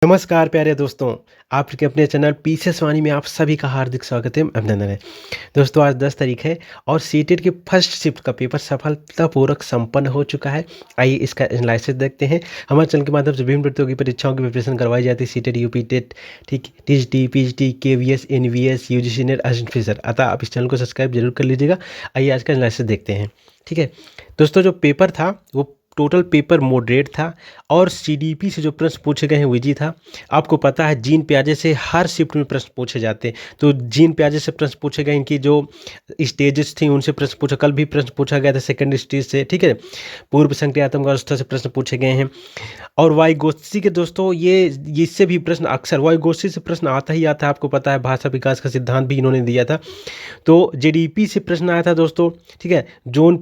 नमस्कार प्यारे दोस्तों, आपके अपने चैनल पीसेस वाणी में आप सभी का हार्दिक स्वागत है, अभिनंदन है। दोस्तों आज 10 तारीख है और सीटेट की फर्स्ट शिफ्ट का पेपर सफलतापूर्वक संपन्न हो चुका है। आइए इसका एनालिसिस देखते हैं। हमारे चैनल के माध्यम से विभिन्न प्रतियोगी परीक्षाओं की प्रिपरेशन करवाई जाती है, सीटेट, यूपी टेट, ठीक, TGT, PGT, KVS, NVS, UGC NET, assistant professor. अतः आप इस चैनल को सब्सक्राइब जरूर कर लीजिएगा। आइए आज का एनालिसिस देखते हैं। ठीक है दोस्तों, जो पेपर था वो टोटल पेपर मॉडरेट था और सीडीपी से जो प्रश्न पूछे गए हैं वो इजी था। आपको पता है जीन प्याजे से हर शिफ्ट में प्रश्न पूछे जाते हैं, तो जीन प्याजे से प्रश्न पूछे गए, इनकी जो स्टेजेस थी उनसे प्रश्न पूछा, कल भी प्रश्न पूछा गया था सेकंड स्टेज से। ठीक है, पूर्व संक्रियात्मक अवस्था से प्रश्न पूछे गए हैं। और वाइगोत्सी के दोस्तों ये इससे भी प्रश्न अक्सर वाइगोत्सी से प्रश्न आता ही आता है। आपको पता है भाषा विकास का सिद्धांत भी इन्होंने दिया था। तो जेडीपी से प्रश्न आया था दोस्तों। ठीक है, जोन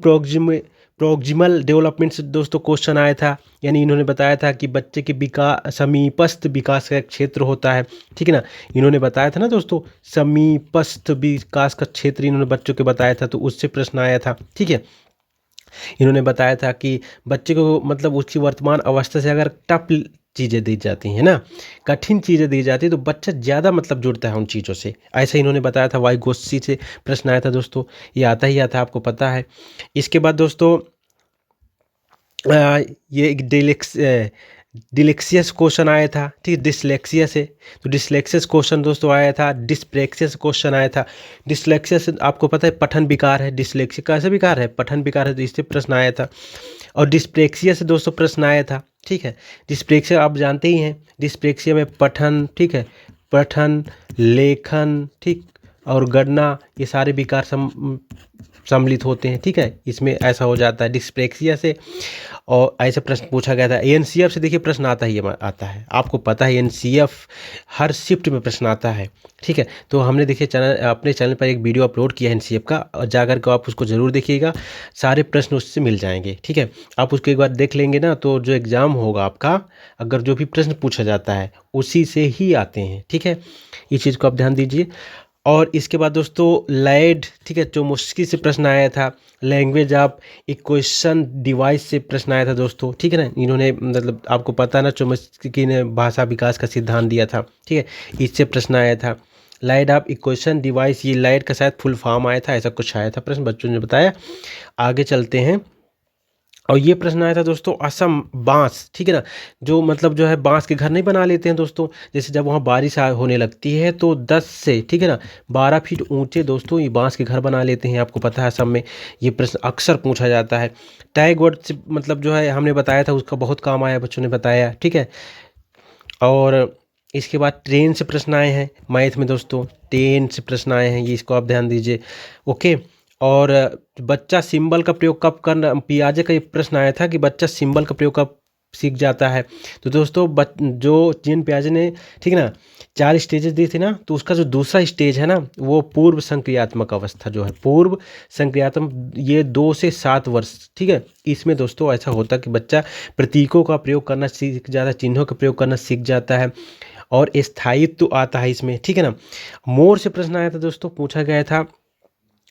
प्रोक्सिमल डेवलपमेंट से दोस्तों क्वेश्चन आया था, यानी इन्होंने बताया था कि बच्चे के विकास समीपस्थ विकास का एक क्षेत्र होता है। ठीक है ना, इन्होंने बताया था ना दोस्तों, समीपस्थ विकास का क्षेत्र इन्होंने बच्चों के बताया था, तो उससे प्रश्न आया था। ठीक है, इन्होंने बताया था कि बच्चे को मतलब उसकी वर्तमान अवस्था से अगर टफ चीज़ें दी जाती हैं ना, कठिन चीज़ें दी जाती है, तो बच्चा ज़्यादा मतलब जुड़ता है उन चीज़ों से। ऐसा इन्होंने बताया था। वाइगोत्सी से प्रश्न आया था दोस्तों, ये आता ही आता, आपको पता है। इसके बाद दोस्तों ये एक डिलेक्सियस क्वेश्चन आया था। ठीक है, डिसलेक्सिया से, तो डिसलेक्सियस क्वेश्चन दोस्तों आया था। डिस्प्रेक्सियस क्वेश्चन आया था। डिसलेक्सिया से आपको पता है पठन विकार है, डिसलेक्सिया कैसे विकार है, पठन विकार है, तो इससे प्रश्न आया था। और डिस्प्रेक्सिया से दोस्तों प्रश्न आया था। ठीक है, डिस्प्रेक्सिया आप जानते ही हैं, डिस्प्रेक्सिया में पठन, ठीक है, पठन, लेखन, ठीक, और गणना, ये सारे विकार सम्मिलित होते हैं। ठीक है, इसमें ऐसा हो जाता है डिस्प्रेक्सिया से। और ऐसे प्रश्न पूछा गया था। एनसीएफ से देखिए प्रश्न आता है, आपको पता है एनसीएफ हर शिफ्ट में प्रश्न आता है। ठीक है, तो हमने देखिए अपने चैनल पर एक वीडियो अपलोड किया है एनसीएफ का, और जाकर के आप उसको ज़रूर देखिएगा, सारे प्रश्न उससे मिल जाएंगे। ठीक है, आप उसको एक बार देख लेंगे ना, तो जो एग्ज़ाम होगा आपका, अगर जो भी प्रश्न पूछा जाता है उसी से ही आते हैं। ठीक है, ये चीज़ को आप ध्यान दीजिए। और इसके बाद दोस्तों लैड, ठीक है, जो मुश्किल से प्रश्न आया था। लैंग्वेज ऑफ इक्वेशन डिवाइस से प्रश्न आया था दोस्तों। ठीक है ना, इन्होंने मतलब आपको पता ना, चोमस्की ने भाषा विकास का सिद्धांत दिया था। ठीक है, इससे प्रश्न आया था। लाइट ऑफ इक्वेशन डिवाइस, ये लाइट का शायद फुल फॉर्म आया था, ऐसा कुछ आया था प्रश्न, बच्चों ने बताया। आगे चलते हैं। और ये प्रश्न आया था दोस्तों असम बांस, ठीक है ना, जो मतलब जो है बांस के घर नहीं बना लेते हैं दोस्तों, जैसे जब वहाँ बारिश होने लगती है तो 10 से, ठीक है ना, 12 फीट ऊंचे दोस्तों ये बांस के घर बना लेते हैं। आपको पता है असम में ये प्रश्न अक्सर पूछा जाता है। टैग वर्ड से मतलब जो है हमने बताया था, उसका बहुत काम आया, बच्चों ने बताया। ठीक है, और इसके बाद ट्रेन से प्रश्न आए हैं मैथ में दोस्तों, ट्रेन से प्रश्न आए हैं, ये इसको आप ध्यान दीजिए। ओके, और बच्चा सिंबल का प्रयोग कब करना, पियाजे का ये प्रश्न आया था कि बच्चा सिंबल का प्रयोग कब सीख जाता है। तो दोस्तों जो जीन पियाजे ने, ठीक है ना, 4 स्टेजेस दी थी ना, तो उसका जो दूसरा स्टेज है ना, वो पूर्व संक्रियात्मक अवस्था जो है, पूर्व संक्रियात्मक, ये 2 से 7 वर्ष। ठीक है, इसमें दोस्तों ऐसा होता है कि बच्चा प्रतीकों का प्रयोग करना सीख जाता है, चिन्हों का प्रयोग करना सीख जाता है, और स्थायित्व आता है इसमें। ठीक है ना, मोर से प्रश्न आया था दोस्तों, पूछा गया था,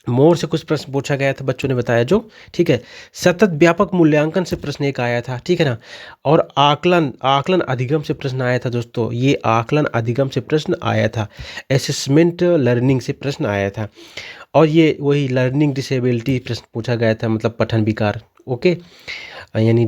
मोर से कुछ प्रश्न पूछा गया था, बच्चों ने बताया जो। ठीक है, सतत व्यापक मूल्यांकन से प्रश्न एक आया था। ठीक है ना, और आकलन अधिगम से प्रश्न आया था दोस्तों, ये आकलन अधिगम से प्रश्न आया था। असेसमेंट लर्निंग से प्रश्न आया था, और ये वही लर्निंग डिसेबिलिटी प्रश्न पूछा गया था, मतलब पठन विकार। ओके, यानी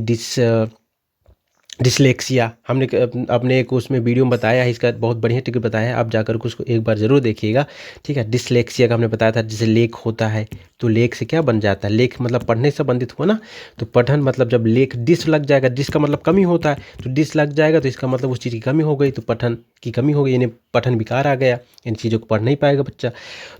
डिसलेक्सिया, हमने अपने एक उसमें वीडियो में बताया है, इसका बहुत बढ़िया टिक बताया है, आप जाकर के उसको एक बार ज़रूर देखिएगा। ठीक है, डिसलेक्सिया का हमने बताया था, जैसे लेख होता है, तो लेख से क्या बन जाता है, लेख मतलब पढ़ने से संबंधित हुआ ना, तो पठन मतलब जब लेख डिस लग जाएगा, डिस का मतलब कमी होता है, तो डिस लग जाएगा तो इसका मतलब उस चीज़ की कमी हो गई, तो पठन की कमी हो गई, यानी पठन विकार आ गया, इन चीज़ों को पढ़ नहीं पाएगा बच्चा।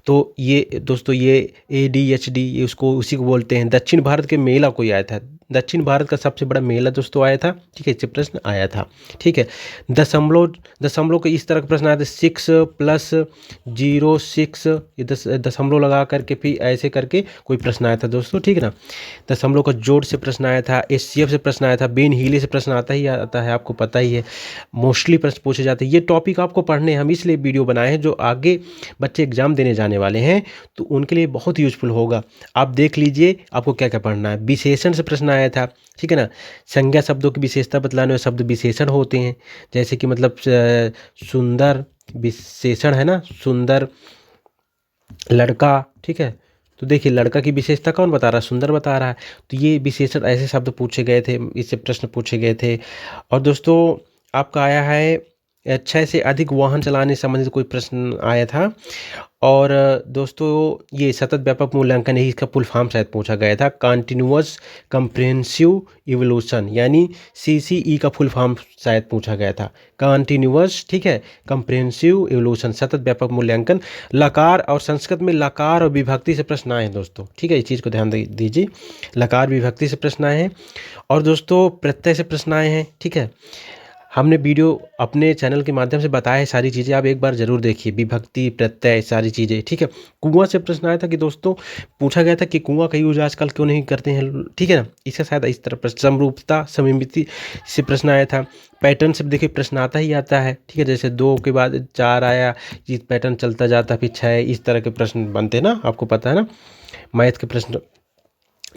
तो ये दोस्तों ये ADHD, ये उसको उसी को बोलते हैं। दक्षिण भारत के मेला कोई आया था, दक्षिण भारत का सबसे बड़ा मेला दोस्तों आया था। ठीक है, इससे प्रश्न आया था। ठीक है, दशमलव के इस तरह का प्रश्न आया था, 6+06, ये दशमलव लगा करके फिर ऐसे करके कोई प्रश्न आया था दोस्तों। ठीक है ना, दशमलव का जोड़ से प्रश्न आया था। SCF से प्रश्न आया था। बेन हीले से प्रश्न आता है, आपको पता ही है, मोस्टली प्रश्न पूछे जाते हैं। ये टॉपिक आपको पढ़ने हम इसलिए वीडियो बनाए हैं, जो आगे बच्चे एग्जाम देने जाने वाले हैं तो उनके लिए बहुत यूजफुल होगा। आप देख लीजिए आपको क्या क्या पढ़ना है। विशेषण से प्रश्न आया था। ठीक है ना, संज्ञा शब्दों की विशेषता बतलाइए। बतलाने वाले शब्द विशेषण होते हैं, जैसे कि मतलब सुंदर विशेषण है ना, सुंदर, लड़का, ठीक है। तो देखिए लड़का की विशेषता कौन बता रहा है, सुंदर बता रहा है। तो ये विशेषण ऐसे शब्द पूछे गए थे, इससे प्रश्न पूछे गए थे। और दोस्तों आपका आया है 6 से अधिक वाहन चलाने से संबंधित कोई प्रश्न आया था। और दोस्तों ये सतत व्यापक मूल्यांकन है, इसका फुल फॉर्म शायद पूछा गया था, कंटिन्यूअस कंप्रेहेंसिव इवोल्यूशन, यानी CCE का फुल फॉर्म शायद पूछा गया था, कंटिन्यूअस, ठीक है, कंप्रेहेंसिव इवोल्यूशन, सतत व्यापक मूल्यांकन। लकार और संस्कृत में लकार और विभक्ति से प्रश्न आए हैं दोस्तों, ठीक है, इस चीज़ को ध्यान दीजिए, लकार विभक्ति से प्रश्न आए हैं। और दोस्तों प्रत्यय से प्रश्न आए हैं, ठीक है। हमने वीडियो अपने चैनल के माध्यम से बताया है सारी चीज़ें, आप एक बार ज़रूर देखिए, विभक्ति, प्रत्यय, सारी चीज़ें, ठीक है। कुआं से प्रश्न आया था कि दोस्तों पूछा गया था कि कुआं का यूज आजकल क्यों नहीं करते हैं, ठीक है ना, इसका शायद इस तरह प्रश्न। समरूपता, समीमिति से प्रश्न आया था। पैटर्न से देखिए प्रश्न आता ही आता है, ठीक है, जैसे 2 के बाद 4 आया, ये पैटर्न चलता जाता, फिर 6, इस तरह के प्रश्न बनते हैं ना, आपको पता है ना, मैथ के प्रश्न।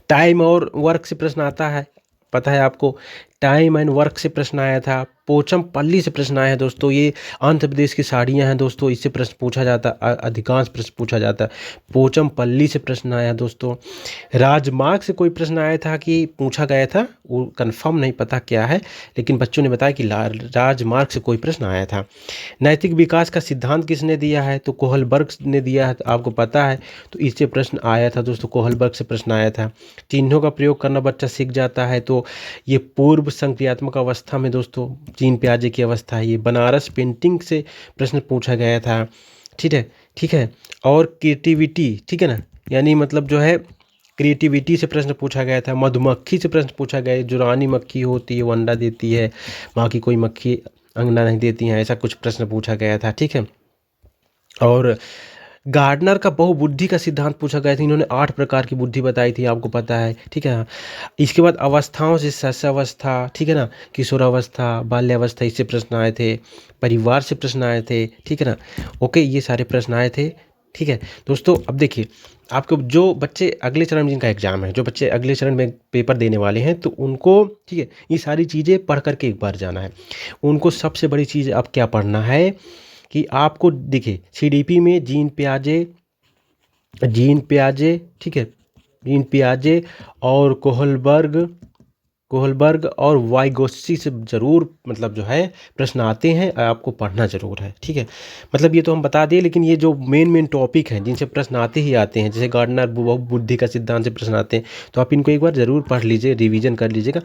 टाइम और वर्क से प्रश्न आता है, पता है आपको, टाइम एंड वर्क से प्रश्न आया था। पोचमपल्ली से प्रश्न आया है दोस्तों, ये आंध्र प्रदेश की साड़ियाँ हैं दोस्तों, इससे प्रश्न पूछा जाता, अधिकांश प्रश्न पूछा जाता है। पोचमपल्ली से प्रश्न आया दोस्तों। राजमार्ग से कोई प्रश्न आया था कि पूछा गया था, वो कंफर्म नहीं पता क्या है, लेकिन बच्चों ने बताया कि राजमार्ग से कोई प्रश्न आया था। नैतिक विकास का सिद्धांत किसने दिया है, तो कोहलबर्ग ने दिया है, आपको पता है, तो इससे प्रश्न आया था दोस्तों, कोहलबर्ग से प्रश्न आया था। चिन्हों का प्रयोग करना बच्चा सीख जाता है, तो ये पूर्व संक्रियात्मक अवस्था में दोस्तों जीन पियाजे की अवस्था है। ये बनारस पेंटिंग से प्रश्न पूछा गया था, ठीक है, ठीक है। और क्रिएटिविटी, ठीक है ना, यानी मतलब जो है क्रिएटिविटी से प्रश्न पूछा गया था। मधुमक्खी से प्रश्न पूछा गया, जो रानी मक्खी होती है वो अंडा देती है, बाकी कोई मक्खी अंडा नहीं देती है, ऐसा कुछ प्रश्न पूछा गया था, ठीक है। और गार्डनर का बहुबुद्धि का सिद्धांत पूछा गया था, इन्होंने 8 प्रकार की बुद्धि बताई थी, आपको पता है, ठीक है। इसके बाद अवस्थाओं से शैशवावस्था, ठीक है ना, किशोरावस्था, बाल्यावस्था, इससे प्रश्न आए थे। परिवार से प्रश्न आए थे, ठीक है ना, ओके, ये सारे प्रश्न आए थे, ठीक है। दोस्तों अब देखिए आपको जो बच्चे अगले चरण में जिनका एग्जाम है, जो बच्चे अगले चरण में पेपर देने वाले हैं, तो उनको, ठीक है, ये सारी चीज़ें पढ़ करके एक बार जाना है। उनको सबसे बड़ी चीज़ अब क्या पढ़ना है कि आपको देखिए CDP में जीन पियाजे, ठीक है, जीन पियाजे और कोहलबर्ग और वाइगोत्स्की से ज़रूर मतलब जो है प्रश्न आते हैं, आपको पढ़ना ज़रूर है, ठीक है। मतलब ये तो हम बता दिए, लेकिन ये जो मेन टॉपिक हैं जिनसे प्रश्न आते ही आते हैं, जैसे गार्डनर बहुबुद्धि का सिद्धांत से प्रश्न आते हैं, तो आप इनको एक बार ज़रूर पढ़ लीजिए, रिवीजन कर लीजिएगा।